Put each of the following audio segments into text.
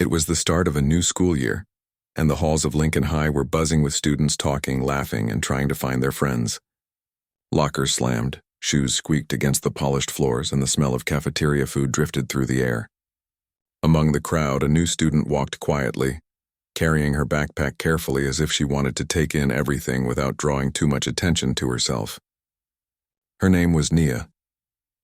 It was the start of a new school year, and the halls of Lincoln High were buzzing with students talking, laughing, and trying to find their friends. Lockers slammed, shoes squeaked against the polished floors, and the smell of cafeteria food drifted through the air. Among the crowd, a new student walked quietly, carrying her backpack carefully as if she wanted to take in everything without drawing too much attention to herself. Her name was Nia.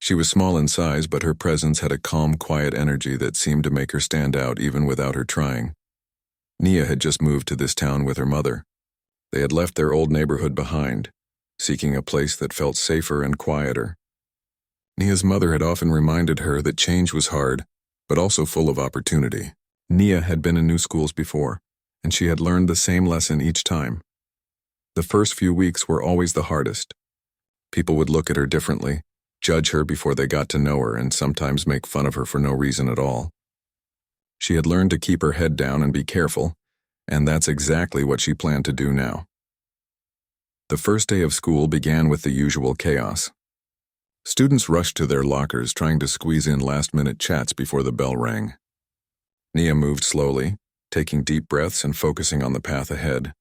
She was small in size, but her presence had a calm, quiet energy that seemed to make her stand out even without her trying. Nia had just moved to this town with her mother. They had left their old neighborhood behind, seeking a place that felt safer and quieter. Nia's mother had often reminded her that change was hard, but also full of opportunity. Nia had been in new schools before, and she had learned the same lesson each time. The first few weeks were always the hardest. People would look at her differently, judge her before they got to know her, and sometimes make fun of her for no reason at all. She had learned to keep her head down and be careful, and that's exactly what she planned to do now. The first day of school began with the usual chaos. Students rushed to their lockers, trying to squeeze in last-minute chats before the bell rang. Nia moved slowly, taking deep breaths and focusing on the path ahead.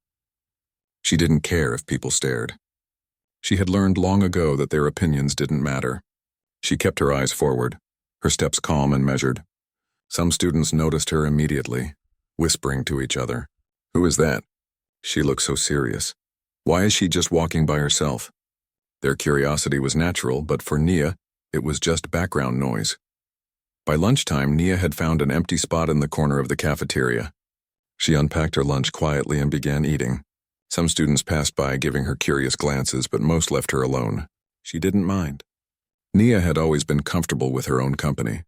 She didn't care if people stared. She had learned long ago that their opinions didn't matter. She kept her eyes forward, her steps calm and measured. Some students noticed her immediately, whispering to each other, "Who is that? She looks so serious. Why is she just walking by herself?" Their curiosity was natural, but for Nia, it was just background noise. By lunchtime, Nia had found an empty spot in the corner of the cafeteria. She unpacked her lunch quietly and began eating. Some students passed by, giving her curious glances, but most left her alone. She didn't mind. Nia had always been comfortable with her own company.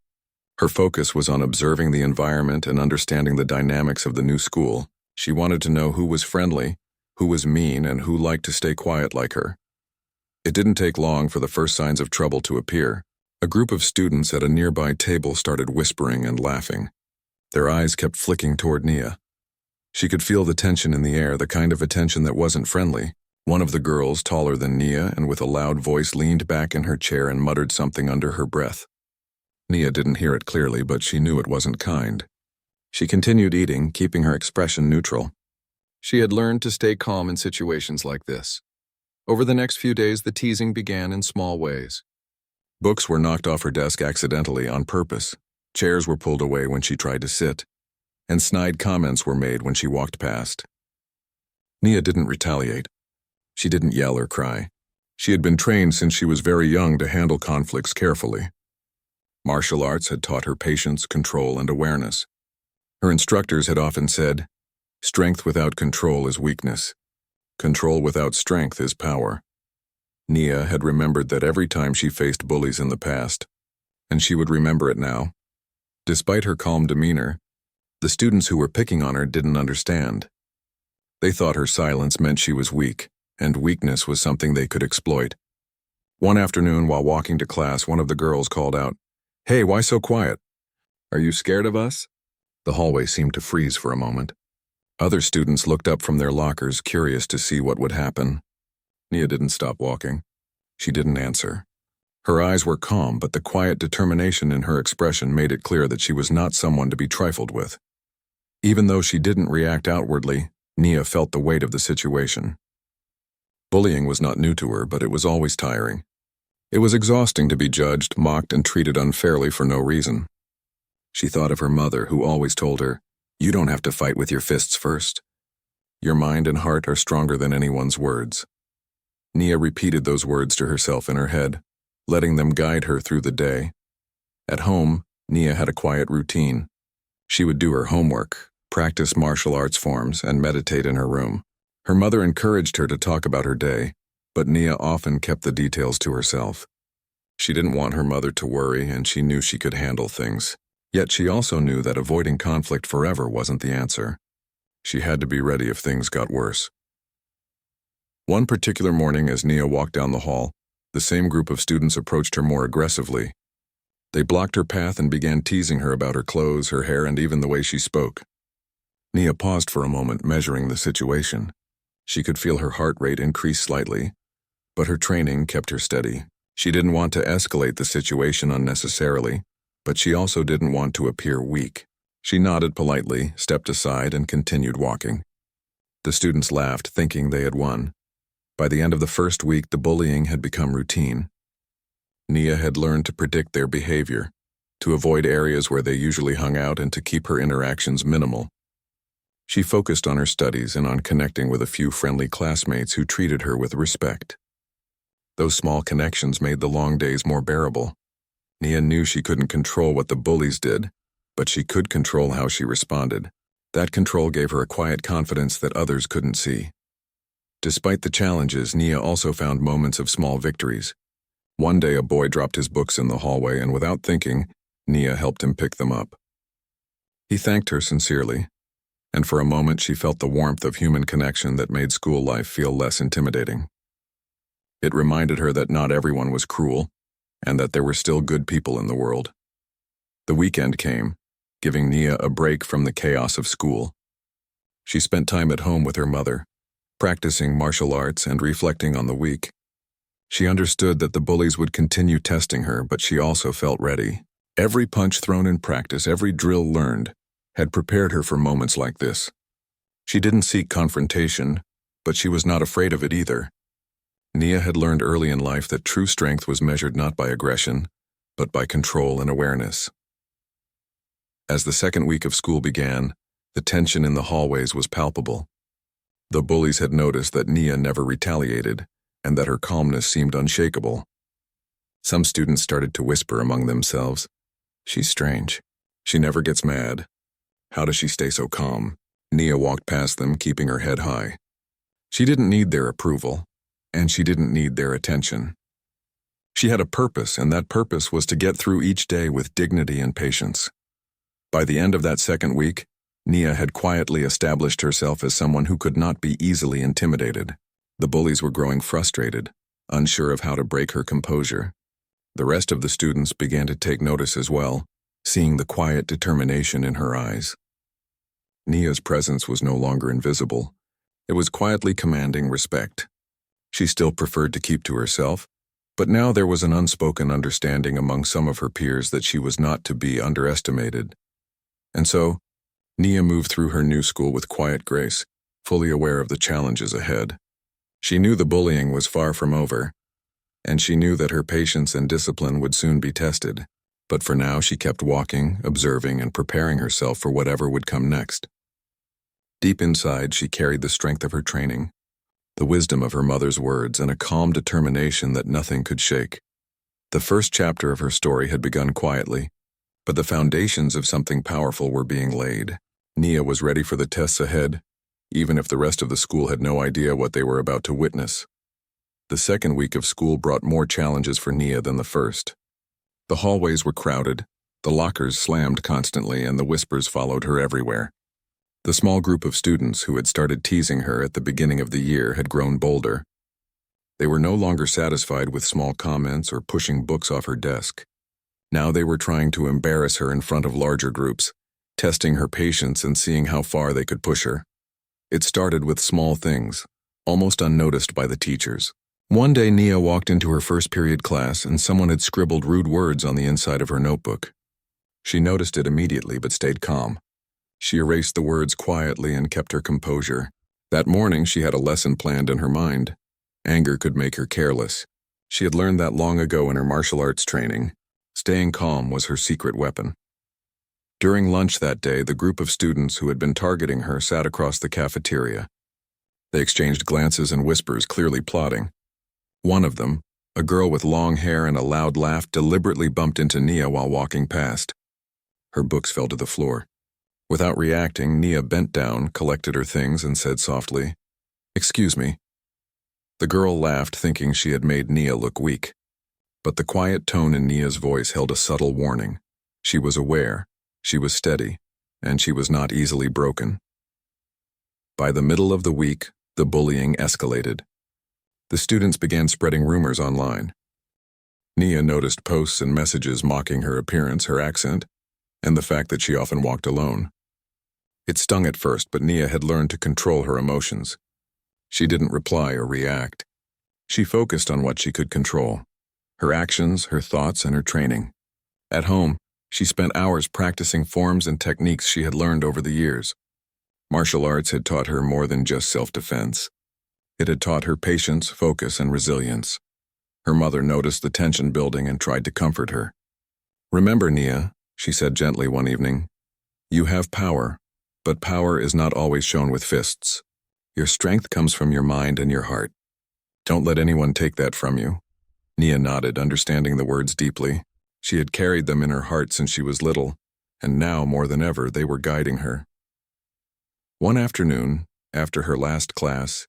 Her focus was on observing the environment and understanding the dynamics of the new school. She wanted to know who was friendly, who was mean, and who liked to stay quiet like her. It didn't take long for the first signs of trouble to appear. A group of students at a nearby table started whispering and laughing. Their eyes kept flicking toward Nia. She could feel the tension in the air, the kind of attention that wasn't friendly. One of the girls, taller than Nia and with a loud voice, leaned back in her chair and muttered something under her breath. Nia didn't hear it clearly, but she knew it wasn't kind. She continued eating, keeping her expression neutral. She had learned to stay calm in situations like this. Over the next few days, the teasing began in small ways. Books were knocked off her desk accidentally on purpose. Chairs were pulled away when she tried to sit, and snide comments were made when she walked past. Nia didn't retaliate. She didn't yell or cry. She had been trained since she was very young to handle conflicts carefully. Martial arts had taught her patience, control, and awareness. Her instructors had often said, "Strength without control is weakness. Control without strength is power." Nia had remembered that every time she faced bullies in the past, and she would remember it now. Despite her calm demeanor, the students who were picking on her didn't understand. They thought her silence meant she was weak, and weakness was something they could exploit. One afternoon, while walking to class, one of the girls called out, "Hey, why so quiet? Are you scared of us?" The hallway seemed to freeze for a moment. Other students looked up from their lockers, curious to see what would happen. Nia didn't stop walking. She didn't answer. Her eyes were calm, but the quiet determination in her expression made it clear that she was not someone to be trifled with. Even though she didn't react outwardly, Nia felt the weight of the situation. Bullying was not new to her, but it was always tiring. It was exhausting to be judged, mocked, and treated unfairly for no reason. She thought of her mother, who always told her, "You don't have to fight with your fists first. Your mind and heart are stronger than anyone's words." Nia repeated those words to herself in her head, letting them guide her through the day. At home, Nia had a quiet routine. She would do her homework, practice martial arts forms, and meditate in her room. Her mother encouraged her to talk about her day, but Nia often kept the details to herself. She didn't want her mother to worry, and she knew she could handle things. Yet she also knew that avoiding conflict forever wasn't the answer. She had to be ready if things got worse. One particular morning, as Nia walked down the hall, the same group of students approached her more aggressively. They blocked her path and began teasing her about her clothes, her hair, and even the way she spoke. Nia paused for a moment, measuring the situation. She could feel her heart rate increase slightly, but her training kept her steady. She didn't want to escalate the situation unnecessarily, but she also didn't want to appear weak. She nodded politely, stepped aside, and continued walking. The students laughed, thinking they had won. By the end of the first week, the bullying had become routine. Nia had learned to predict their behavior, to avoid areas where they usually hung out, and to keep her interactions minimal. She focused on her studies and on connecting with a few friendly classmates who treated her with respect. Those small connections made the long days more bearable. Nia knew she couldn't control what the bullies did, but she could control how she responded. That control gave her a quiet confidence that others couldn't see. Despite the challenges, Nia also found moments of small victories. One day a boy dropped his books in the hallway, and without thinking, Nia helped him pick them up. He thanked her sincerely, and for a moment she felt the warmth of human connection that made school life feel less intimidating. It reminded her that not everyone was cruel, and that there were still good people in the world. The weekend came, giving Nia a break from the chaos of school. She spent time at home with her mother, practicing martial arts and reflecting on the week. She understood that the bullies would continue testing her, but she also felt ready. Every punch thrown in practice, every drill learned, had prepared her for moments like this. She didn't seek confrontation, but she was not afraid of it either. Nia had learned early in life that true strength was measured not by aggression, but by control and awareness. As the second week of school began, the tension in the hallways was palpable. The bullies had noticed that Nia never retaliated, and that her calmness seemed unshakable. Some students started to whisper among themselves, "She's strange. She never gets mad. How does she stay so calm?" Nia walked past them, keeping her head high. She didn't need their approval, and she didn't need their attention. She had a purpose, and that purpose was to get through each day with dignity and patience. By the end of that second week, Nia had quietly established herself as someone who could not be easily intimidated. The bullies were growing frustrated, unsure of how to break her composure. The rest of the students began to take notice as well, seeing the quiet determination in her eyes. Nia's presence was no longer invisible. It was quietly commanding respect. She still preferred to keep to herself, but now there was an unspoken understanding among some of her peers that she was not to be underestimated. And so, Nia moved through her new school with quiet grace, fully aware of the challenges ahead. She knew the bullying was far from over, and she knew that her patience and discipline would soon be tested. But for now, she kept walking, observing, and preparing herself for whatever would come next. Deep inside, she carried the strength of her training, the wisdom of her mother's words, and a calm determination that nothing could shake. The first chapter of her story had begun quietly, but the foundations of something powerful were being laid. Nia was ready for the tests ahead, even if the rest of the school had no idea what they were about to witness. The second week of school brought more challenges for Nia than the first. The hallways were crowded, the lockers slammed constantly, and the whispers followed her everywhere. The small group of students who had started teasing her at the beginning of the year had grown bolder. They were no longer satisfied with small comments or pushing books off her desk. Now they were trying to embarrass her in front of larger groups, testing her patience and seeing how far they could push her. It started with small things, almost unnoticed by the teachers. One day Nia walked into her first period class and someone had scribbled rude words on the inside of her notebook. She noticed it immediately but stayed calm. She erased the words quietly and kept her composure. That morning she had a lesson planned in her mind. Anger could make her careless. She had learned that long ago in her martial arts training. Staying calm was her secret weapon. During lunch that day, the group of students who had been targeting her sat across the cafeteria. They exchanged glances and whispers, clearly plotting. One of them, a girl with long hair and a loud laugh, deliberately bumped into Nia while walking past. Her books fell to the floor. Without reacting, Nia bent down, collected her things, and said softly, "Excuse me." The girl laughed, thinking she had made Nia look weak. But the quiet tone in Nia's voice held a subtle warning. She was aware, she was steady, and she was not easily broken. By the middle of the week, the bullying escalated. The students began spreading rumors online. Nia noticed posts and messages mocking her appearance, her accent, and the fact that she often walked alone. It stung at first, but Nia had learned to control her emotions. She didn't reply or react. She focused on what she could control: her actions, her thoughts, and her training. At home, She spent hours practicing forms and techniques she had learned over the years. Martial arts had taught her more than just self-defense. It had taught her patience, focus, and resilience. Her mother noticed the tension building and tried to comfort her. "Remember, Nia," she said gently one evening, "you have power, but power is not always shown with fists. Your strength comes from your mind and your heart. Don't let anyone take that from you." Nia nodded, understanding the words deeply. She had carried them in her heart since she was little, and now, more than ever, they were guiding her. One afternoon, after her last class,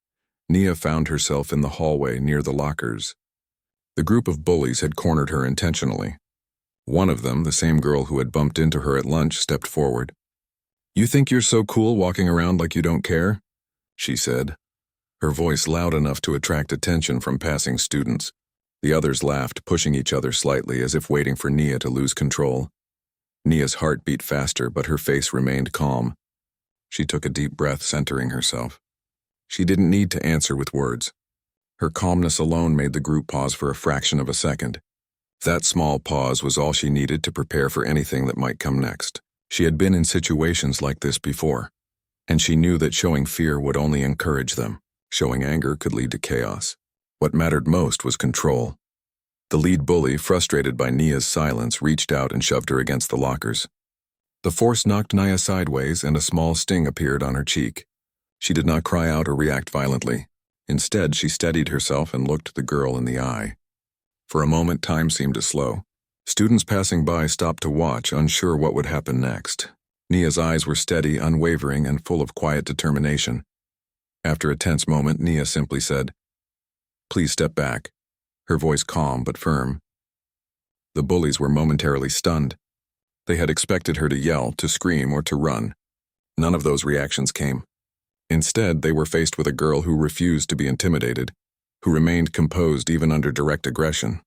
Nia found herself in the hallway near the lockers. The group of bullies had cornered her intentionally. One of them, the same girl who had bumped into her at lunch, stepped forward. "You think you're so cool walking around like you don't care?" she said, her voice loud enough to attract attention from passing students. The others laughed, pushing each other slightly as if waiting for Nia to lose control. Nia's heart beat faster, but her face remained calm. She took a deep breath, centering herself. She didn't need to answer with words. Her calmness alone made the group pause for a fraction of a second. That small pause was all she needed to prepare for anything that might come next. She had been in situations like this before, and she knew that showing fear would only encourage them. Showing anger could lead to chaos. What mattered most was control. The lead bully, frustrated by Nia's silence, reached out and shoved her against the lockers. The force knocked Nia sideways, and a small sting appeared on her cheek. She did not cry out or react violently. Instead, she steadied herself and looked the girl in the eye. For a moment, time seemed to slow. Students passing by stopped to watch, unsure what would happen next. Nia's eyes were steady, unwavering, and full of quiet determination. After a tense moment, Nia simply said, "Please step back," her voice calm but firm. The bullies were momentarily stunned. They had expected her to yell, to scream, or to run. None of those reactions came. Instead, they were faced with a girl who refused to be intimidated, who remained composed even under direct aggression.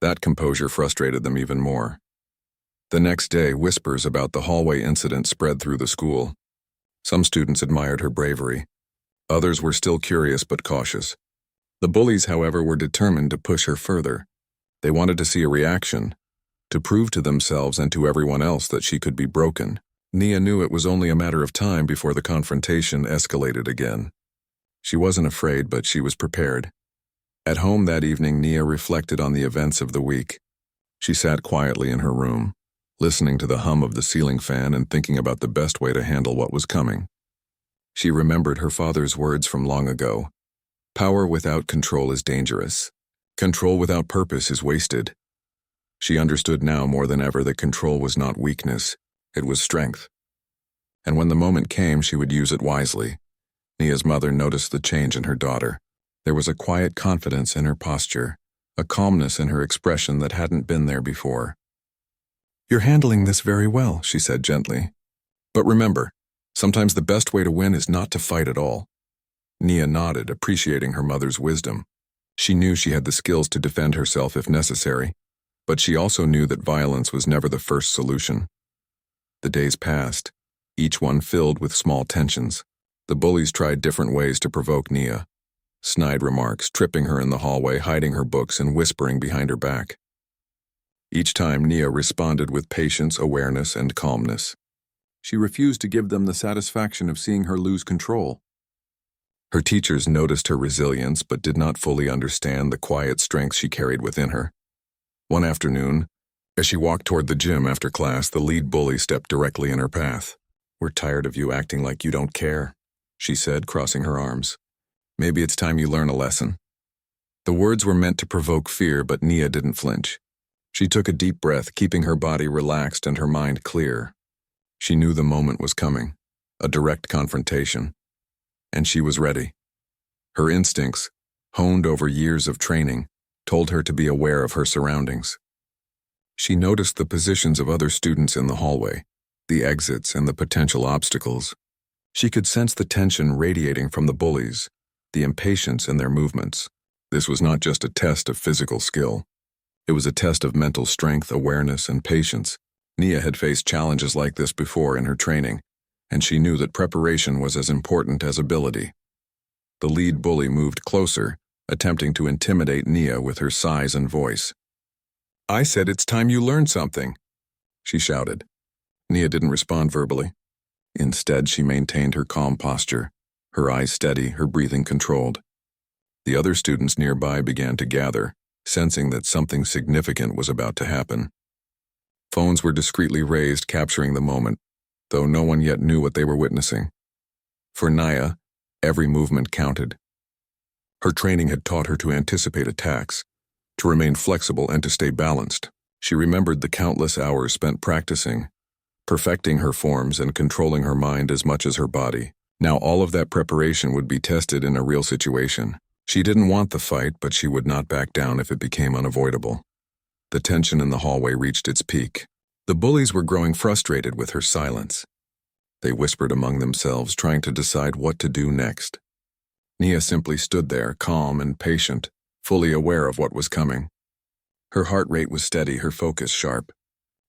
That composure frustrated them even more. The next day, whispers about the hallway incident spread through the school. Some students admired her bravery. Others were still curious but cautious. The bullies, however, were determined to push her further. They wanted to see a reaction, to prove to themselves and to everyone else that she could be broken. Nia knew it was only a matter of time before the confrontation escalated again. She wasn't afraid, but she was prepared. At home that evening, Nia reflected on the events of the week. She sat quietly in her room, listening to the hum of the ceiling fan and thinking about the best way to handle what was coming. She remembered her father's words from long ago. "Power without control is dangerous. Control without purpose is wasted." She understood now more than ever that control was not weakness, it was strength. And when the moment came, she would use it wisely. Nia's mother noticed the change in her daughter. There was a quiet confidence in her posture, a calmness in her expression that hadn't been there before. "You're handling this very well," she said gently. "But remember, sometimes the best way to win is not to fight at all." Nia nodded, appreciating her mother's wisdom. She knew she had the skills to defend herself if necessary, but she also knew that violence was never the first solution. The days passed, each one filled with small tensions. The bullies tried different ways to provoke Nia. Snide remarks, tripping her in the hallway, hiding her books, and whispering behind her back. Each time, Nia responded with patience, awareness, and calmness. She refused to give them the satisfaction of seeing her lose control. Her teachers noticed her resilience but did not fully understand the quiet strength she carried within her. One afternoon, as she walked toward the gym after class, the lead bully stepped directly in her path. "We're tired of you acting like you don't care," she said, crossing her arms. "Maybe it's time you learn a lesson." The words were meant to provoke fear, but Nia didn't flinch. She took a deep breath, keeping her body relaxed and her mind clear. She knew the moment was coming, a direct confrontation, and she was ready. Her instincts, honed over years of training, told her to be aware of her surroundings. She noticed the positions of other students in the hallway, the exits, and the potential obstacles. She could sense the tension radiating from the bullies, the impatience in their movements. This was not just a test of physical skill. It was a test of mental strength, awareness, and patience. Nia had faced challenges like this before in her training, and she knew that preparation was as important as ability. The lead bully moved closer, attempting to intimidate Nia with her size and voice. "I said it's time you learned something." she shouted. Nia didn't respond verbally. Instead, she maintained her calm posture, her eyes steady, her breathing controlled. The other students nearby began to gather, sensing that something significant was about to happen. Phones were discreetly raised, capturing the moment, though no one yet knew what they were witnessing. For Nia, every movement counted. Her training had taught her to anticipate attacks, to remain flexible and to stay balanced. She remembered the countless hours spent practicing, perfecting her forms and controlling her mind as much as her body. Now all of that preparation would be tested in a real situation. She didn't want the fight, but she would not back down if it became unavoidable. The tension in the hallway reached its peak. The bullies were growing frustrated with her silence. They whispered among themselves, trying to decide what to do next. Nia simply stood there, calm and patient, fully aware of what was coming. Her heart rate was steady, her focus sharp.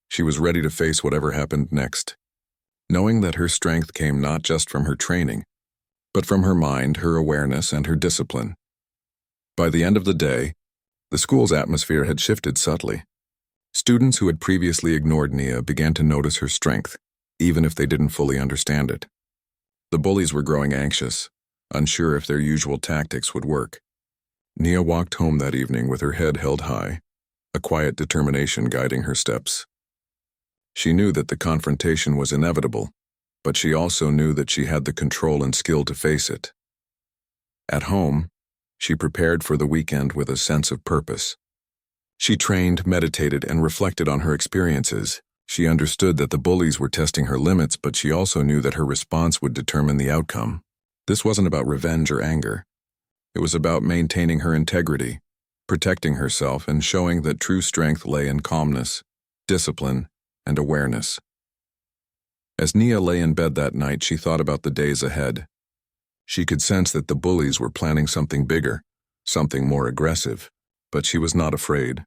She was ready to face whatever happened next, knowing that her strength came not just from her training, but from her mind, her awareness, and her discipline. By the end of the day, the school's atmosphere had shifted subtly. Students who had previously ignored Nia began to notice her strength, even if they didn't fully understand it. The bullies were growing anxious, unsure if their usual tactics would work. Nia walked home that evening with her head held high, a quiet determination guiding her steps. She knew that the confrontation was inevitable, but she also knew that she had the control and skill to face it. At home, she prepared for the weekend with a sense of purpose. She trained, meditated, and reflected on her experiences. She understood that the bullies were testing her limits, but she also knew that her response would determine the outcome. This wasn't about revenge or anger. It was about maintaining her integrity, protecting herself, and showing that true strength lay in calmness, discipline, and awareness. As Nia lay in bed that night, she thought about the days ahead. She could sense that the bullies were planning something bigger, something more aggressive, but she was not afraid.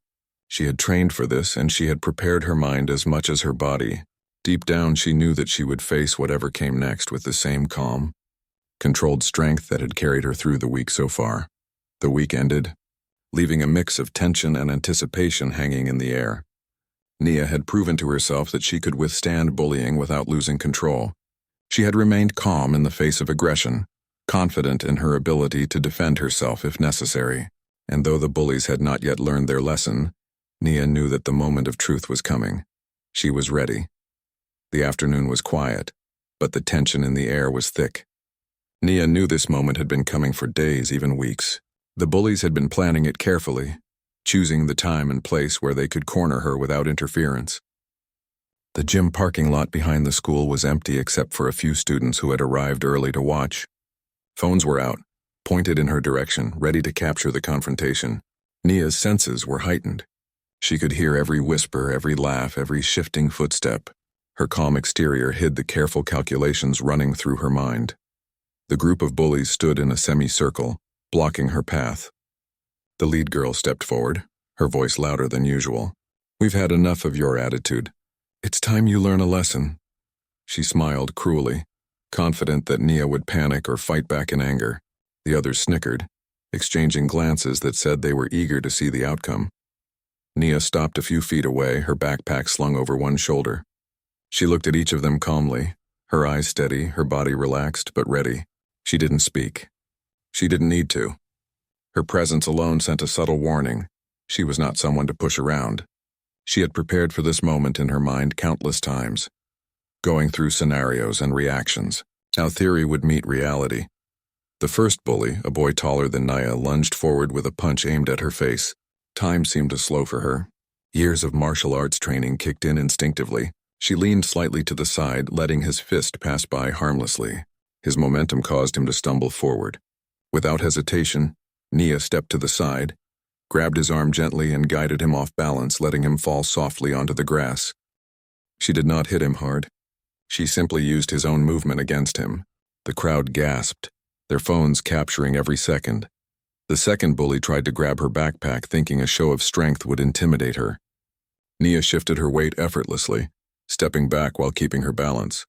She had trained for this, and she had prepared her mind as much as her body. Deep down, she knew that she would face whatever came next with the same calm, controlled strength that had carried her through the week so far. The week ended, leaving a mix of tension and anticipation hanging in the air. Nia had proven to herself that she could withstand bullying without losing control. She had remained calm in the face of aggression, confident in her ability to defend herself if necessary. And though the bullies had not yet learned their lesson, Nia knew that the moment of truth was coming. She was ready. The afternoon was quiet, but the tension in the air was thick. Nia knew this moment had been coming for days, even weeks. The bullies had been planning it carefully, choosing the time and place where they could corner her without interference. The gym parking lot behind the school was empty except for a few students who had arrived early to watch. Phones were out, pointed in her direction, ready to capture the confrontation. Nia's senses were heightened. She could hear every whisper, every laugh, every shifting footstep. Her calm exterior hid the careful calculations running through her mind. The group of bullies stood in a semicircle, blocking her path. The lead girl stepped forward, her voice louder than usual. "We've had enough of your attitude. It's time you learn a lesson." She smiled cruelly, confident that Nia would panic or fight back in anger. The others snickered, exchanging glances that said they were eager to see the outcome. Nia stopped a few feet away, her backpack slung over one shoulder. She looked at each of them calmly, her eyes steady, her body relaxed but ready. She didn't speak. She didn't need to. Her presence alone sent a subtle warning. She was not someone to push around. She had prepared for this moment in her mind countless times, going through scenarios and reactions, how theory would meet reality. The first bully, a boy taller than Nia, lunged forward with a punch aimed at her face. Time seemed to slow for her. Years of martial arts training kicked in instinctively. She leaned slightly to the side, letting his fist pass by harmlessly. His momentum caused him to stumble forward. Without hesitation, Nia stepped to the side, grabbed his arm gently and guided him off balance, letting him fall softly onto the grass. She did not hit him hard. She simply used his own movement against him. The crowd gasped, their phones capturing every second. The second bully tried to grab her backpack, thinking a show of strength would intimidate her. Nia shifted her weight effortlessly, stepping back while keeping her balance.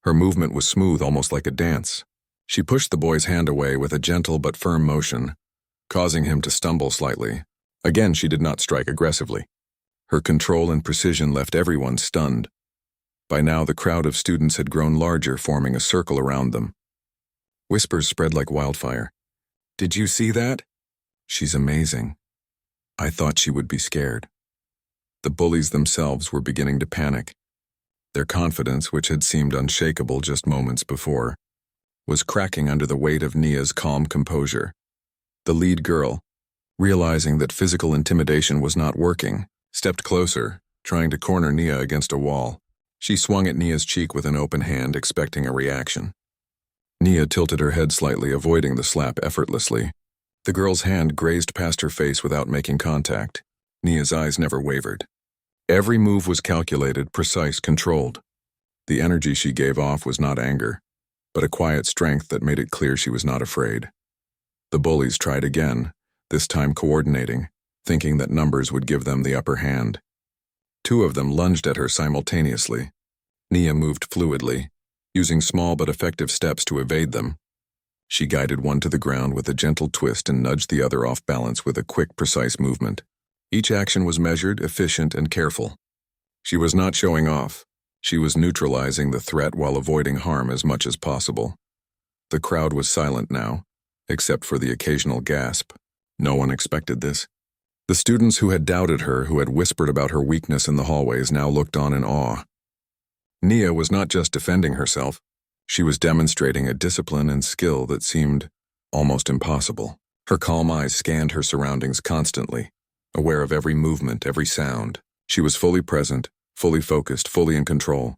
Her movement was smooth, almost like a dance. She pushed the boy's hand away with a gentle but firm motion, causing him to stumble slightly. Again, she did not strike aggressively. Her control and precision left everyone stunned. By now, the crowd of students had grown larger, forming a circle around them. Whispers spread like wildfire. "Did you see that? She's amazing. I thought she would be scared." The bullies themselves were beginning to panic. Their confidence, which had seemed unshakable just moments before, was cracking under the weight of Nia's calm composure. The lead girl, realizing that physical intimidation was not working, stepped closer, trying to corner Nia against a wall. She swung at Nia's cheek with an open hand, expecting a reaction. Nia tilted her head slightly, avoiding the slap effortlessly. The girl's hand grazed past her face without making contact. Nia's eyes never wavered. Every move was calculated, precise, controlled. The energy she gave off was not anger, but a quiet strength that made it clear she was not afraid. The bullies tried again, this time coordinating, thinking that numbers would give them the upper hand. Two of them lunged at her simultaneously. Nia moved fluidly, using small but effective steps to evade them. She guided one to the ground with a gentle twist and nudged the other off balance with a quick, precise movement. Each action was measured, efficient, and careful. She was not showing off. She was neutralizing the threat while avoiding harm as much as possible. The crowd was silent now, except for the occasional gasp. No one expected this. The students who had doubted her, who had whispered about her weakness in the hallways, now looked on in awe. Nia was not just defending herself. She was demonstrating a discipline and skill that seemed almost impossible. Her calm eyes scanned her surroundings constantly, aware of every movement, every sound. She was fully present, fully focused, fully in control.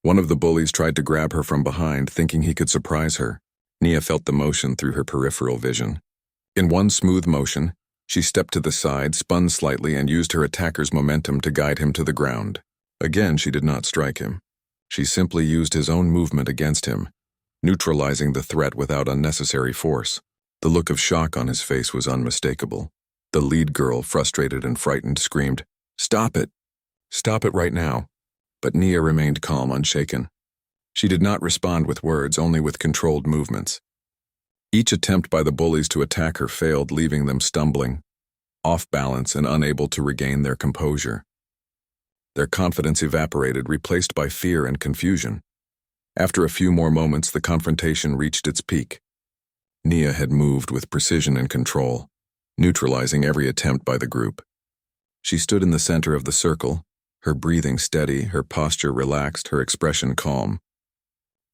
One of the bullies tried to grab her from behind, thinking he could surprise her. Nia felt the motion through her peripheral vision. In one smooth motion, she stepped to the side, spun slightly, and used her attacker's momentum to guide him to the ground. Again, she did not strike him. She simply used his own movement against him, neutralizing the threat without unnecessary force. The look of shock on his face was unmistakable. The lead girl, frustrated and frightened, screamed, "Stop it! Stop it right now!" But Nia remained calm, unshaken. She did not respond with words, only with controlled movements. Each attempt by the bullies to attack her failed, leaving them stumbling, off balance, and unable to regain their composure. Their confidence evaporated, replaced by fear and confusion. After a few more moments, the confrontation reached its peak. Nia had moved with precision and control, neutralizing every attempt by the group. She stood in the center of the circle, her breathing steady, her posture relaxed, her expression calm.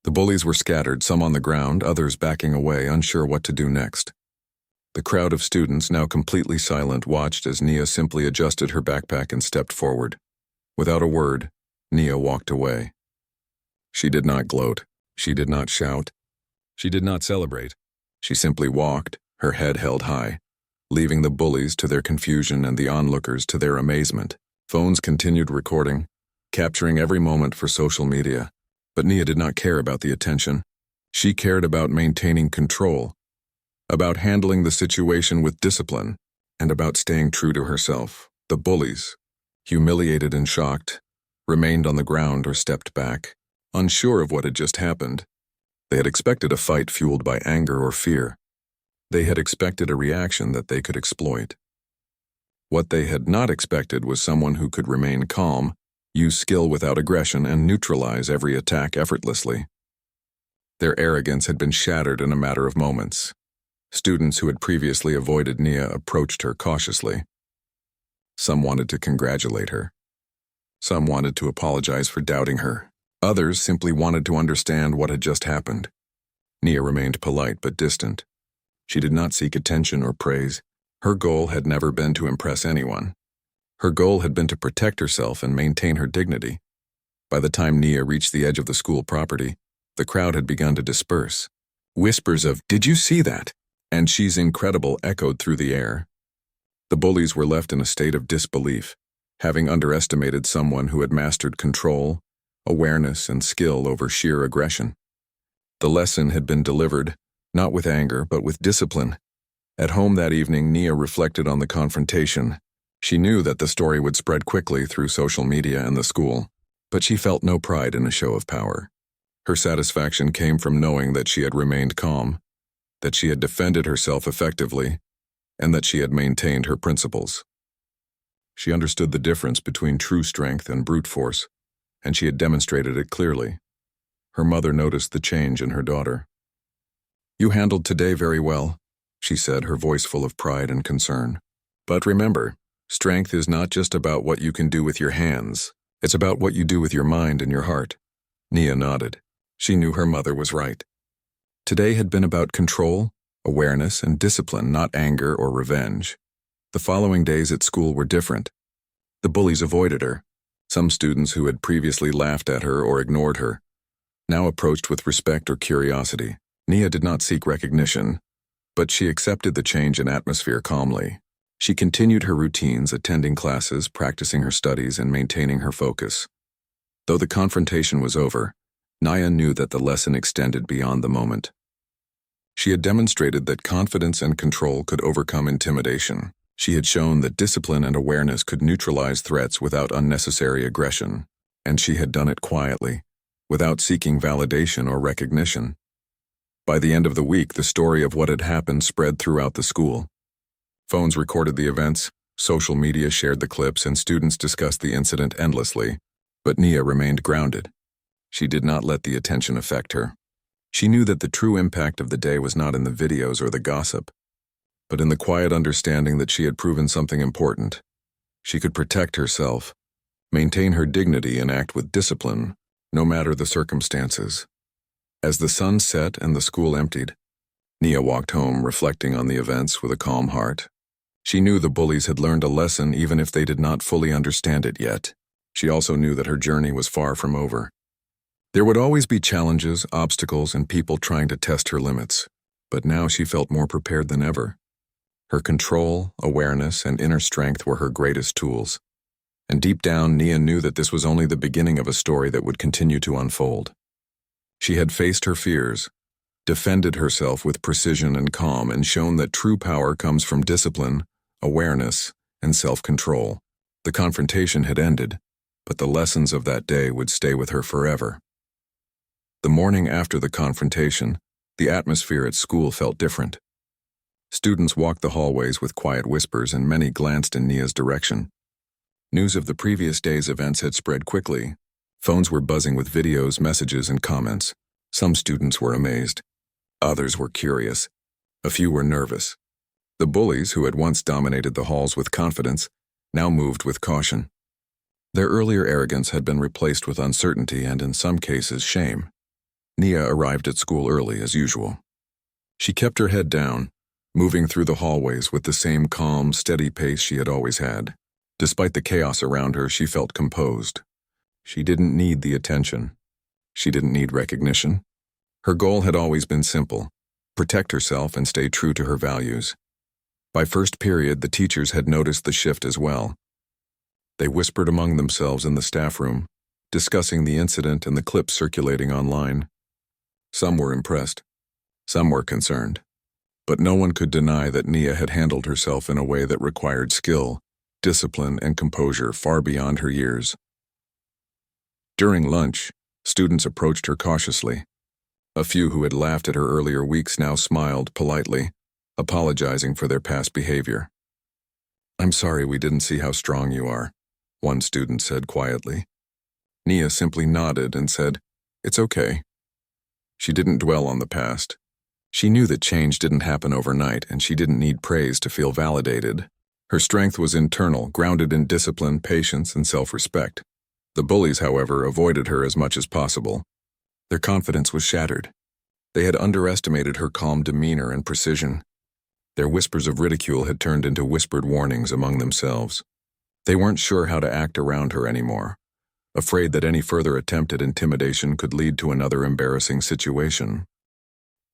The bullies were scattered, some on the ground, others backing away, unsure what to do next. The crowd of students, now completely silent, watched as Nia simply adjusted her backpack and stepped forward. Without a word, Nia walked away. She did not gloat. She did not shout. She did not celebrate. She simply walked, her head held high, leaving the bullies to their confusion and the onlookers to their amazement. Phones continued recording, capturing every moment for social media. But Nia did not care about the attention. She cared about maintaining control, about handling the situation with discipline, and about staying true to herself. The bullies, humiliated and shocked, remained on the ground or stepped back, unsure of what had just happened. They had expected a fight fueled by anger or fear. They had expected a reaction that they could exploit. What they had not expected was someone who could remain calm, use skill without aggression, and neutralize every attack effortlessly. Their arrogance had been shattered in a matter of moments. Students who had previously avoided Nia approached her cautiously. Some wanted to congratulate her. Some wanted to apologize for doubting her. Others simply wanted to understand what had just happened. Nia remained polite but distant. She did not seek attention or praise. Her goal had never been to impress anyone. Her goal had been to protect herself and maintain her dignity. By the time Nia reached the edge of the school property, the crowd had begun to disperse. Whispers of, "Did you see that?" and "She's incredible" echoed through the air. The bullies were left in a state of disbelief, having underestimated someone who had mastered control, awareness, and skill over sheer aggression. The lesson had been delivered, not with anger, but with discipline. At home that evening, Nia reflected on the confrontation. She knew that the story would spread quickly through social media and the school, but she felt no pride in a show of power. Her satisfaction came from knowing that she had remained calm, that she had defended herself effectively, and that she had maintained her principles. She understood the difference between true strength and brute force, and she had demonstrated it clearly. Her mother noticed the change in her daughter. "You handled today very well," she said, her voice full of pride and concern. "But remember, strength is not just about what you can do with your hands. It's about what you do with your mind and your heart." Nia nodded. She knew her mother was right. Today had been about control, awareness, and discipline, not anger or revenge. The following days at school were different. The bullies avoided her. Some students who had previously laughed at her or ignored her now approached with respect or curiosity. Nia did not seek recognition, but she accepted the change in atmosphere calmly. She continued her routines, attending classes, practicing her studies, and maintaining her focus. Though the confrontation was over, Nia knew that the lesson extended beyond the moment. She had demonstrated that confidence and control could overcome intimidation. She had shown that discipline and awareness could neutralize threats without unnecessary aggression, and she had done it quietly, without seeking validation or recognition. By the end of the week, the story of what had happened spread throughout the school. Phones recorded the events, social media shared the clips, and students discussed the incident endlessly, but Nia remained grounded. She did not let the attention affect her. She knew that the true impact of the day was not in the videos or the gossip, but in the quiet understanding that she had proven something important. She could protect herself, maintain her dignity, and act with discipline, no matter the circumstances. As the sun set and the school emptied, Nia walked home, reflecting on the events with a calm heart. She knew the bullies had learned a lesson even if they did not fully understand it yet. She also knew that her journey was far from over. There would always be challenges, obstacles, and people trying to test her limits, but now she felt more prepared than ever. Her control, awareness, and inner strength were her greatest tools. And deep down, Nia knew that this was only the beginning of a story that would continue to unfold. She had faced her fears, defended herself with precision and calm, and shown that true power comes from discipline, awareness, and self-control. The confrontation had ended, but the lessons of that day would stay with her forever. The morning after the confrontation, the atmosphere at school felt different. Students walked the hallways with quiet whispers, and many glanced in Nia's direction. News of the previous day's events had spread quickly. Phones were buzzing with videos, messages, and comments. Some students were amazed. Others were curious. A few were nervous. The bullies, who had once dominated the halls with confidence, now moved with caution. Their earlier arrogance had been replaced with uncertainty and, in some cases, shame. Nia arrived at school early as usual. She kept her head down, moving through the hallways with the same calm, steady pace she had always had. Despite the chaos around her, she felt composed. She didn't need the attention. She didn't need recognition. Her goal had always been simple: protect herself and stay true to her values. By first period, the teachers had noticed the shift as well. They whispered among themselves in the staff room, discussing the incident and the clips circulating online. Some were impressed. Some were concerned. But no one could deny that Nia had handled herself in a way that required skill, discipline, and composure far beyond her years. During lunch, students approached her cautiously. A few who had laughed at her earlier weeks now smiled politely, apologizing for their past behavior. "I'm sorry we didn't see how strong you are," one student said quietly. Nia simply nodded and said, "It's okay." She didn't dwell on the past. She knew that change didn't happen overnight, and she didn't need praise to feel validated. Her strength was internal, grounded in discipline, patience, and self-respect. The bullies, however, avoided her as much as possible. Their confidence was shattered. They had underestimated her calm demeanor and precision. Their whispers of ridicule had turned into whispered warnings among themselves. They weren't sure how to act around her anymore, afraid that any further attempt at intimidation could lead to another embarrassing situation.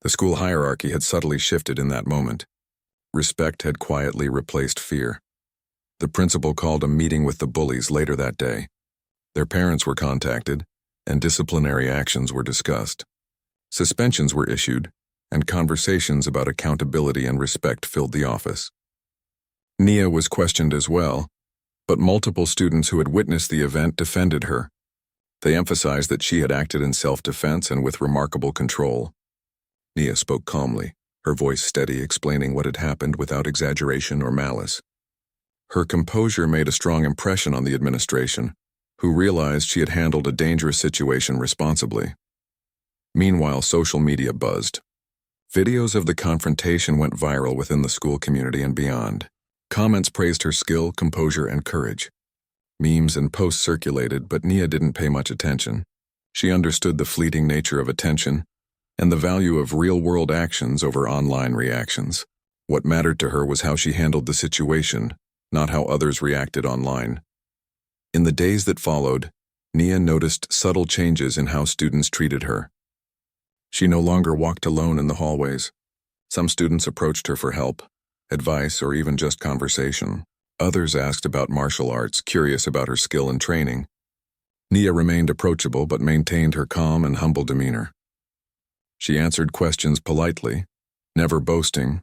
The school hierarchy had subtly shifted in that moment. Respect had quietly replaced fear. The principal called a meeting with the bullies later that day. Their parents were contacted, and disciplinary actions were discussed. Suspensions were issued, and conversations about accountability and respect filled the office. Nia was questioned as well, but multiple students who had witnessed the event defended her. They emphasized that she had acted in self-defense and with remarkable control. Nia spoke calmly, her voice steady, explaining what had happened without exaggeration or malice. Her composure made a strong impression on the administration, who realized she had handled a dangerous situation responsibly. Meanwhile, social media buzzed. Videos of the confrontation went viral within the school community and beyond. Comments praised her skill, composure, and courage. Memes and posts circulated, but Nia didn't pay much attention. She understood the fleeting nature of attention and the value of real-world actions over online reactions. What mattered to her was how she handled the situation, not how others reacted online. In the days that followed, Nia noticed subtle changes in how students treated her. She no longer walked alone in the hallways. Some students approached her for help, advice, or even just conversation. Others asked about martial arts, curious about her skill and training. Nia remained approachable but maintained her calm and humble demeanor. She answered questions politely, never boasting,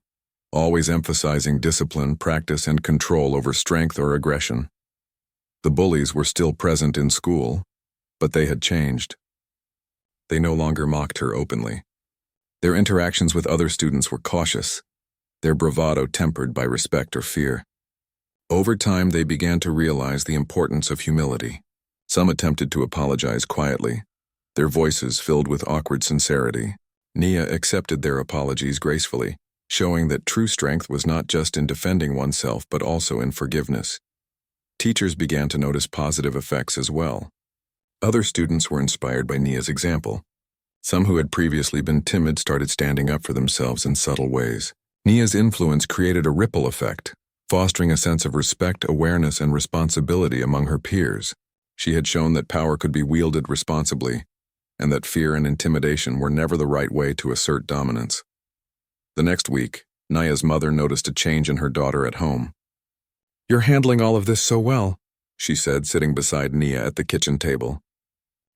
always emphasizing discipline, practice, and control over strength or aggression. The bullies were still present in school, but they had changed. They no longer mocked her openly. Their interactions with other students were cautious, their bravado tempered by respect or fear. Over time, they began to realize the importance of humility. Some attempted to apologize quietly, their voices filled with awkward sincerity. Nia accepted their apologies gracefully, showing that true strength was not just in defending oneself but also in forgiveness. Teachers began to notice positive effects as well. Other students were inspired by Nia's example. Some who had previously been timid started standing up for themselves in subtle ways. Nia's influence created a ripple effect, fostering a sense of respect, awareness, and responsibility among her peers. She had shown that power could be wielded responsibly, and that fear and intimidation were never the right way to assert dominance. The next week, Nia's mother noticed a change in her daughter at home. "You're handling all of this so well," she said, sitting beside Nia at the kitchen table.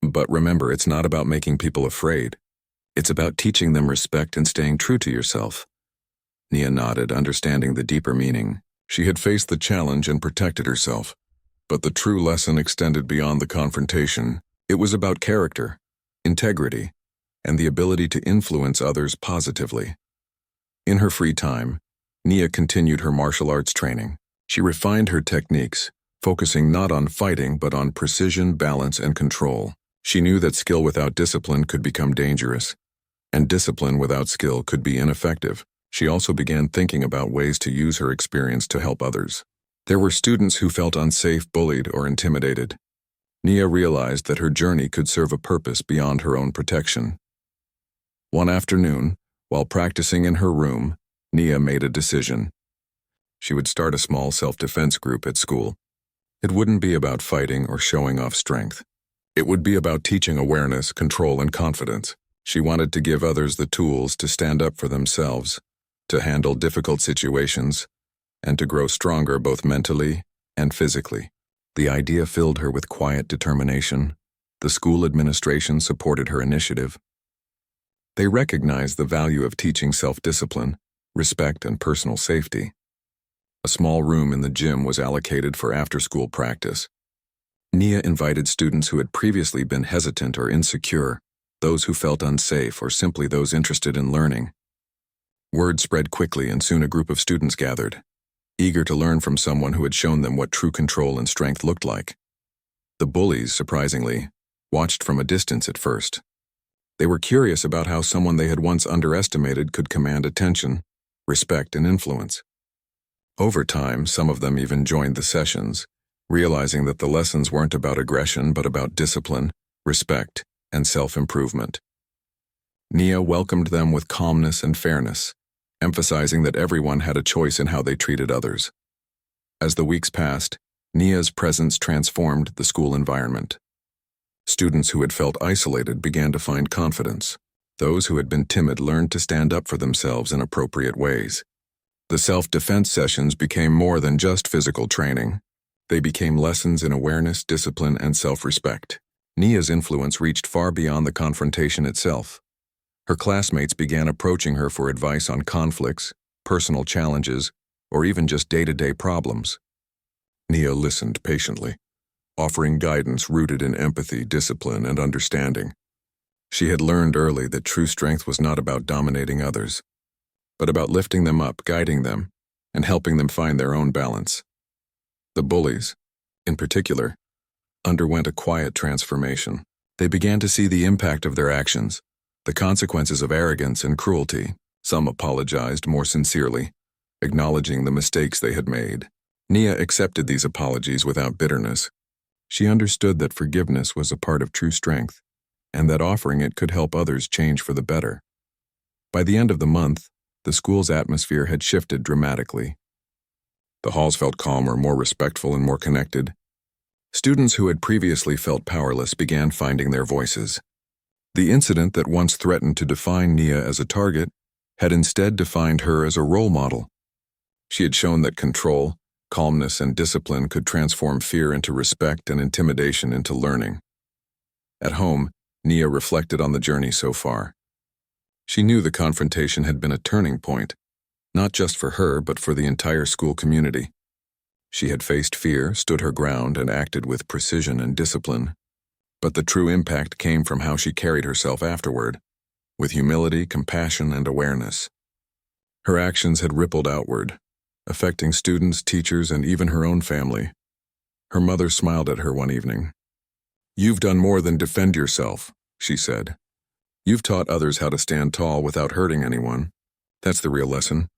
"But remember, it's not about making people afraid. It's about teaching them respect and staying true to yourself." Nia nodded, understanding the deeper meaning. She had faced the challenge and protected herself, but the true lesson extended beyond the confrontation. It was about character, integrity, and the ability to influence others positively. In her free time, Nia continued her martial arts training. She refined her techniques, focusing not on fighting but on precision, balance, and control. She knew that skill without discipline could become dangerous, and discipline without skill could be ineffective. She also began thinking about ways to use her experience to help others. There were students who felt unsafe, bullied, or intimidated. Nia realized that her journey could serve a purpose beyond her own protection. One afternoon, while practicing in her room, Nia made a decision. She would start a small self-defense group at school. It wouldn't be about fighting or showing off strength. It would be about teaching awareness, control, and confidence. She wanted to give others the tools to stand up for themselves, to handle difficult situations, and to grow stronger both mentally and physically. The idea filled her with quiet determination. The school administration supported her initiative. They recognized the value of teaching self-discipline, respect, and personal safety. A small room in the gym was allocated for after-school practice. Nia invited students who had previously been hesitant or insecure, those who felt unsafe, or simply those interested in learning. Word spread quickly, and soon a group of students gathered, eager to learn from someone who had shown them what true control and strength looked like. The bullies, surprisingly, watched from a distance at first. They were curious about how someone they had once underestimated could command attention, respect, and influence. Over time, some of them even joined the sessions, realizing that the lessons weren't about aggression but about discipline, respect, and self-improvement. Nia welcomed them with calmness and fairness, emphasizing that everyone had a choice in how they treated others. As the weeks passed, Nia's presence transformed the school environment. Students who had felt isolated began to find confidence. Those who had been timid learned to stand up for themselves in appropriate ways. The self-defense sessions became more than just physical training. They became lessons in awareness, discipline, and self-respect. Nia's influence reached far beyond the confrontation itself. Her classmates began approaching her for advice on conflicts, personal challenges, or even just day-to-day problems. Nia listened patiently, offering guidance rooted in empathy, discipline, and understanding. She had learned early that true strength was not about dominating others, but about lifting them up, guiding them, and helping them find their own balance. The bullies, in particular, underwent a quiet transformation. They began to see the impact of their actions, the consequences of arrogance and cruelty. Some apologized more sincerely, acknowledging the mistakes they had made. Nia accepted these apologies without bitterness. She understood that forgiveness was a part of true strength, and that offering it could help others change for the better. By the end of the month, the school's atmosphere had shifted dramatically. The halls felt calmer, more respectful, and more connected. Students who had previously felt powerless began finding their voices. The incident that once threatened to define Nia as a target had instead defined her as a role model. She had shown that control, calmness, and discipline could transform fear into respect and intimidation into learning. At home, Nia reflected on the journey so far. She knew the confrontation had been a turning point, not just for her but for the entire school community. She had faced fear, stood her ground, and acted with precision and discipline. But the true impact came from how she carried herself afterward, with humility, compassion, and awareness. Her actions had rippled outward, affecting students, teachers, and even her own family. Her mother smiled at her one evening. "You've done more than defend yourself," she said. "You've taught others how to stand tall without hurting anyone. That's the real lesson."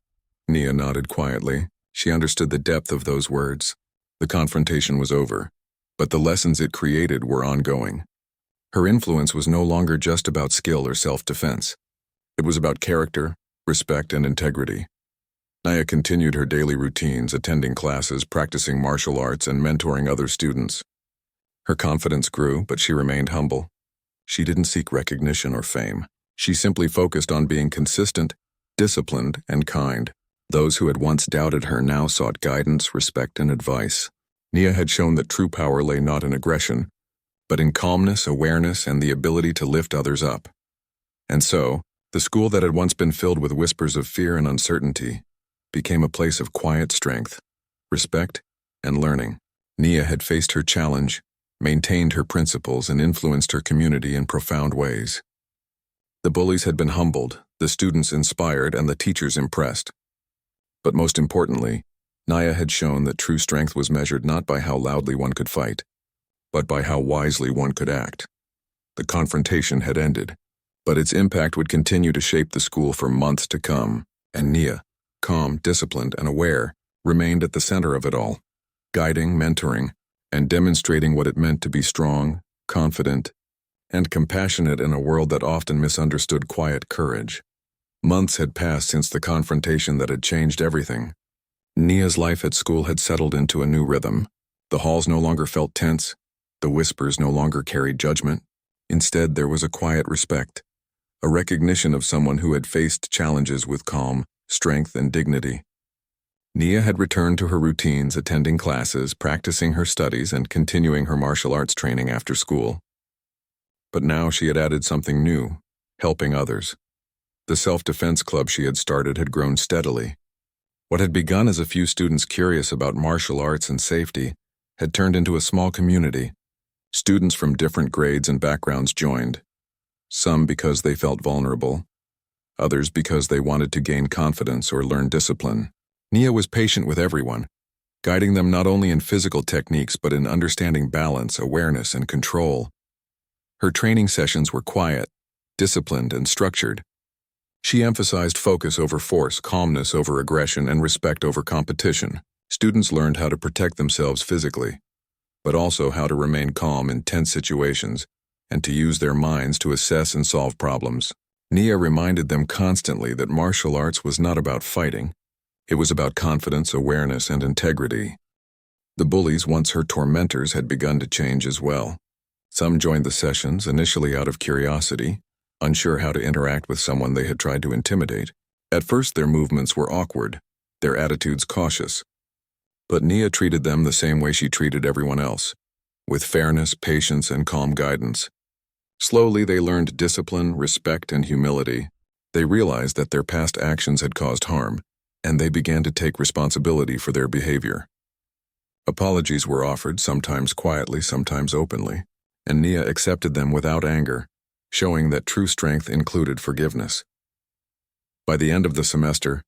Nia nodded quietly. She understood the depth of those words. The confrontation was over, but the lessons it created were ongoing. Her influence was no longer just about skill or self-defense. It was about character, respect, and integrity. Nia continued her daily routines, attending classes, practicing martial arts, and mentoring other students. Her confidence grew, but she remained humble. She didn't seek recognition or fame. She simply focused on being consistent, disciplined, and kind. Those who had once doubted her now sought guidance, respect, and advice. Nia had shown that true power lay not in aggression, but in calmness, awareness, and the ability to lift others up. And so, the school that had once been filled with whispers of fear and uncertainty became a place of quiet strength, respect, and learning. Nia had faced her challenge, maintained her principles, and influenced her community in profound ways. The bullies had been humbled, the students inspired, and the teachers impressed. But most importantly, Nia had shown that true strength was measured not by how loudly one could fight, but by how wisely one could act. The confrontation had ended, but its impact would continue to shape the school for months to come, and Nia, calm, disciplined, and aware, remained at the center of it all, guiding, mentoring, and demonstrating what it meant to be strong, confident, and compassionate in a world that often misunderstood quiet courage. Months had passed since the confrontation that had changed everything. Nia's life at school had settled into a new rhythm. The halls no longer felt tense. The whispers no longer carried judgment. Instead, there was a quiet respect, a recognition of someone who had faced challenges with calm, strength, and dignity. Nia had returned to her routines, attending classes, practicing her studies, and continuing her martial arts training after school. But now she had added something new, helping others. The self-defense club she had started had grown steadily. What had begun as a few students curious about martial arts and safety had turned into a small community. Students from different grades and backgrounds joined, some because they felt vulnerable, others because they wanted to gain confidence or learn discipline. Nia was patient with everyone, guiding them not only in physical techniques but in understanding balance, awareness, and control. Her training sessions were quiet, disciplined, and structured. She emphasized focus over force, calmness over aggression, and respect over competition. Students learned how to protect themselves physically, but also how to remain calm in tense situations and to use their minds to assess and solve problems. Nia reminded them constantly that martial arts was not about fighting. It was about confidence, awareness, and integrity. The bullies, once her tormentors, had begun to change as well. Some joined the sessions, initially out of curiosity, unsure how to interact with someone they had tried to intimidate. At first, their movements were awkward, their attitudes cautious. But Nia treated them the same way she treated everyone else, with fairness, patience, and calm guidance. Slowly, they learned discipline, respect, and humility. They realized that their past actions had caused harm, and they began to take responsibility for their behavior. Apologies were offered, sometimes quietly, sometimes openly, and Nia accepted them without anger, showing that true strength included forgiveness. By the end of the semester,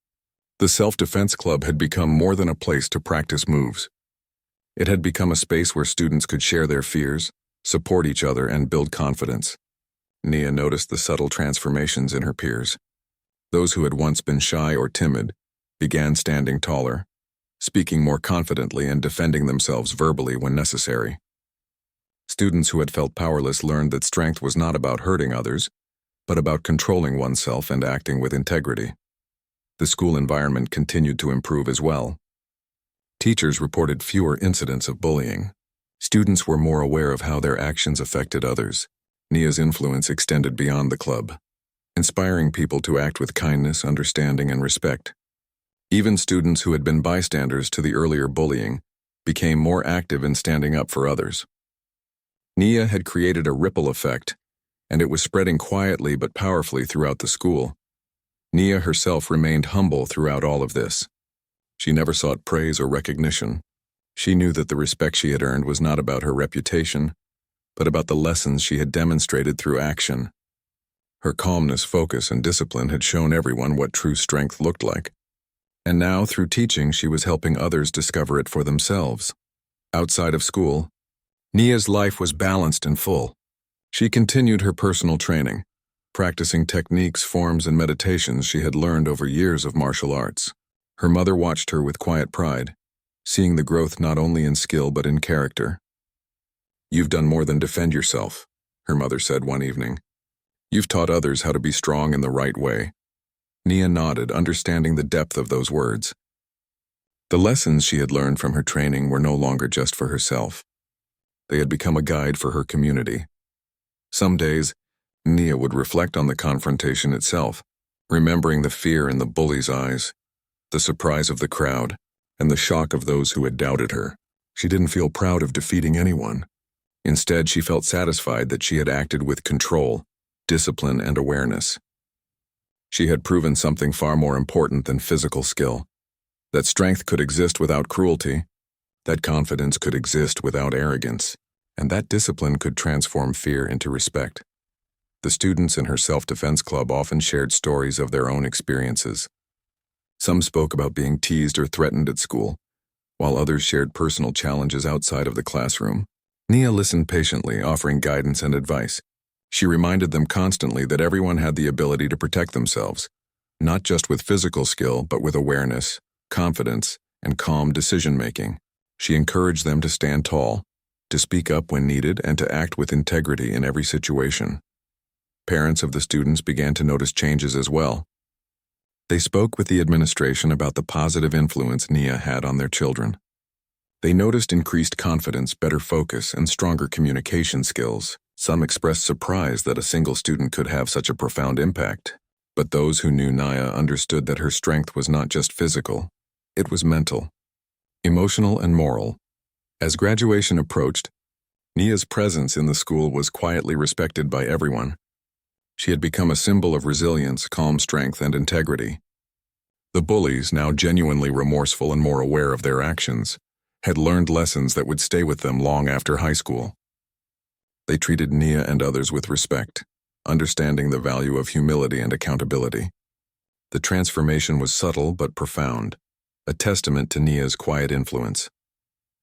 the self-defense club had become more than a place to practice moves. It had become a space where students could share their fears, support each other, and build confidence. Nia noticed the subtle transformations in her peers. Those who had once been shy or timid began standing taller, speaking more confidently and defending themselves verbally when necessary. Students who had felt powerless learned that strength was not about hurting others, but about controlling oneself and acting with integrity. The school environment continued to improve as well. Teachers reported fewer incidents of bullying. Students were more aware of how their actions affected others. Nia's influence extended beyond the club, inspiring people to act with kindness, understanding, and respect. Even students who had been bystanders to the earlier bullying became more active in standing up for others. Nia had created a ripple effect, and it was spreading quietly but powerfully throughout the school. Nia herself remained humble throughout all of this. She never sought praise or recognition. She knew that the respect she had earned was not about her reputation, but about the lessons she had demonstrated through action. Her calmness, focus, and discipline had shown everyone what true strength looked like. And now, through teaching, she was helping others discover it for themselves. Outside of school, Nia's life was balanced and full. She continued her personal training, practicing techniques, forms, and meditations she had learned over years of martial arts. Her mother watched her with quiet pride, seeing the growth not only in skill but in character. "You've done more than defend yourself," her mother said one evening. "You've taught others how to be strong in the right way." Nia nodded, understanding the depth of those words. The lessons she had learned from her training were no longer just for herself. They had become a guide for her community. Some days, Nia would reflect on the confrontation itself, remembering the fear in the bully's eyes, the surprise of the crowd, and the shock of those who had doubted her. She didn't feel proud of defeating anyone. Instead, she felt satisfied that she had acted with control, discipline, and awareness. She had proven something far more important than physical skill: that strength could exist without cruelty, that confidence could exist without arrogance, and that discipline could transform fear into respect. The students in her self-defense club often shared stories of their own experiences. Some spoke about being teased or threatened at school, while others shared personal challenges outside of the classroom. Nia listened patiently, offering guidance and advice. She reminded them constantly that everyone had the ability to protect themselves, not just with physical skill, but with awareness, confidence, and calm decision-making. She encouraged them to stand tall, to speak up when needed, and to act with integrity in every situation. Parents of the students began to notice changes as well. They spoke with the administration about the positive influence Nia had on their children. They noticed increased confidence, better focus, and stronger communication skills. Some expressed surprise that a single student could have such a profound impact. But those who knew Nia understood that her strength was not just physical, it was mental, emotional, and moral. As graduation approached, Nia's presence in the school was quietly respected by everyone. She had become a symbol of resilience, calm strength, and integrity. The bullies, now genuinely remorseful and more aware of their actions, had learned lessons that would stay with them long after high school. They treated Nia and others with respect, understanding the value of humility and accountability. The transformation was subtle but profound, a testament to Nia's quiet influence.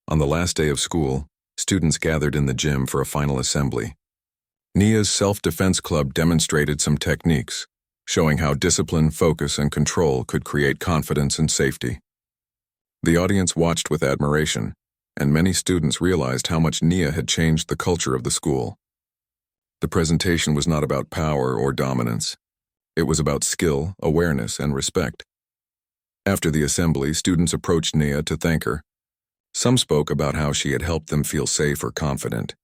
On the last day of school, students gathered in the gym for a final assembly. Nia's self-defense club demonstrated some techniques, showing how discipline, focus, and control could create confidence and safety. The audience watched with admiration, and many students realized how much Nia had changed the culture of the school. The presentation was not about power or dominance. It was about skill, awareness, and respect. After the assembly, students approached Nia to thank her. Some spoke about how she had helped them feel safe or confident.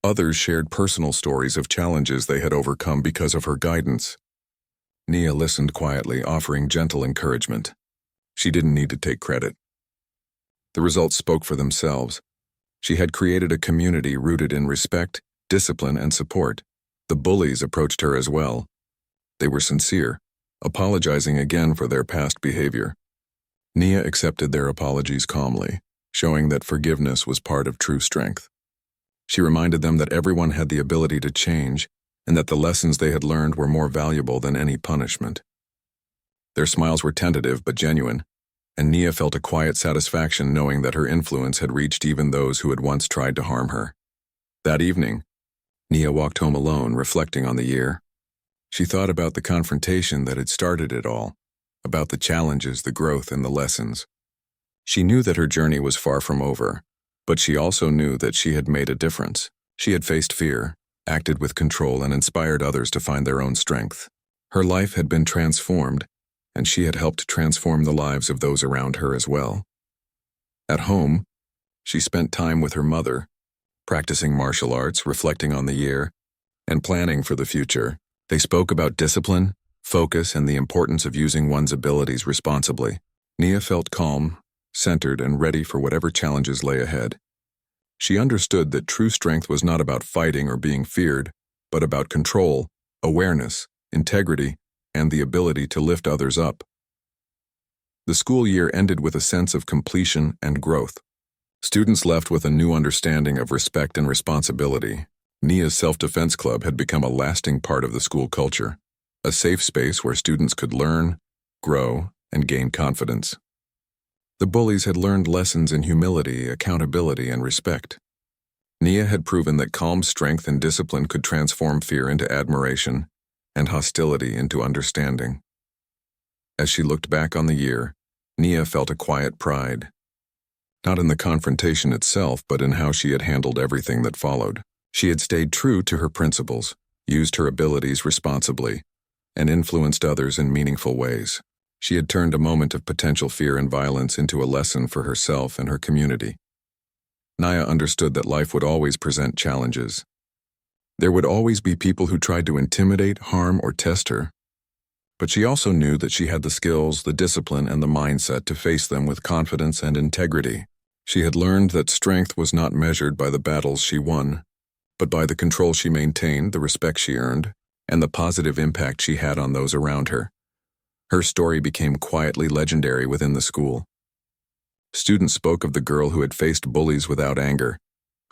Others shared personal stories of challenges they had overcome because of her guidance. Nia listened quietly, offering gentle encouragement. She didn't need to take credit. The results spoke for themselves. She had created a community rooted in respect, discipline, and support. The bullies approached her as well. They were sincere, apologizing again for their past behavior. Nia accepted their apologies calmly, showing that forgiveness was part of true strength. She reminded them that everyone had the ability to change and that the lessons they had learned were more valuable than any punishment. Their smiles were tentative but genuine, and Nia felt a quiet satisfaction knowing that her influence had reached even those who had once tried to harm her. That evening, Nia walked home alone, reflecting on the year. She thought about the confrontation that had started it all, about the challenges, the growth, and the lessons. She knew that her journey was far from over, but she also knew that she had made a difference. She had faced fear, acted with control, and inspired others to find their own strength. Her life had been transformed, and she had helped transform the lives of those around her as well. At home, she spent time with her mother, practicing martial arts, reflecting on the year, and planning for the future. They spoke about discipline, focus, and the importance of using one's abilities responsibly. Nia felt calm, centered, and ready for whatever challenges lay ahead. She understood that true strength was not about fighting or being feared, but about control, awareness, integrity, and the ability to lift others up. The school year ended with a sense of completion and growth. Students left with a new understanding of respect and responsibility. Nia's self-defense club had become a lasting part of the school culture, a safe space where students could learn, grow, and gain confidence. The bullies had learned lessons in humility, accountability, and respect. Nia had proven that calm strength and discipline could transform fear into admiration and hostility into understanding. As she looked back on the year, Nia felt a quiet pride, not in the confrontation itself, but in how she had handled everything that followed. She had stayed true to her principles, used her abilities responsibly, and influenced others in meaningful ways. She had turned a moment of potential fear and violence into a lesson for herself and her community. Nia understood that life would always present challenges. There would always be people who tried to intimidate, harm, or test her. But she also knew that she had the skills, the discipline, and the mindset to face them with confidence and integrity. She had learned that strength was not measured by the battles she won, but by the control she maintained, the respect she earned, and the positive impact she had on those around her. Her story became quietly legendary within the school. Students spoke of the girl who had faced bullies without anger,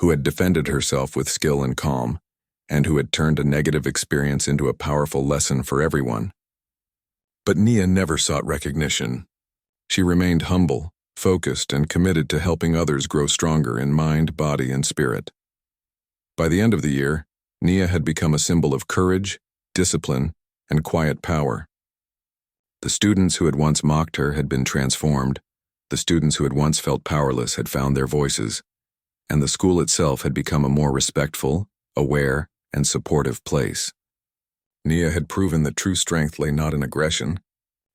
who had defended herself with skill and calm, and who had turned a negative experience into a powerful lesson for everyone. But Nia never sought recognition. She remained humble, focused, and committed to helping others grow stronger in mind, body, and spirit. By the end of the year, Nia had become a symbol of courage, discipline, and quiet power. The students who had once mocked her had been transformed, the students who had once felt powerless had found their voices, and the school itself had become a more respectful, aware, and supportive place. Nia had proven that true strength lay not in aggression,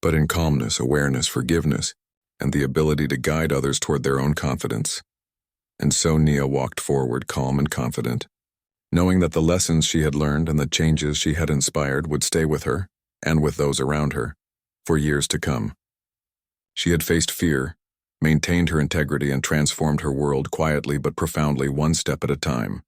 but in calmness, awareness, forgiveness, and the ability to guide others toward their own confidence. And so Nia walked forward calm and confident, knowing that the lessons she had learned and the changes she had inspired would stay with her, and with those around her, for years to come. She had faced fear, maintained her integrity, and transformed her world quietly but profoundly, one step at a time.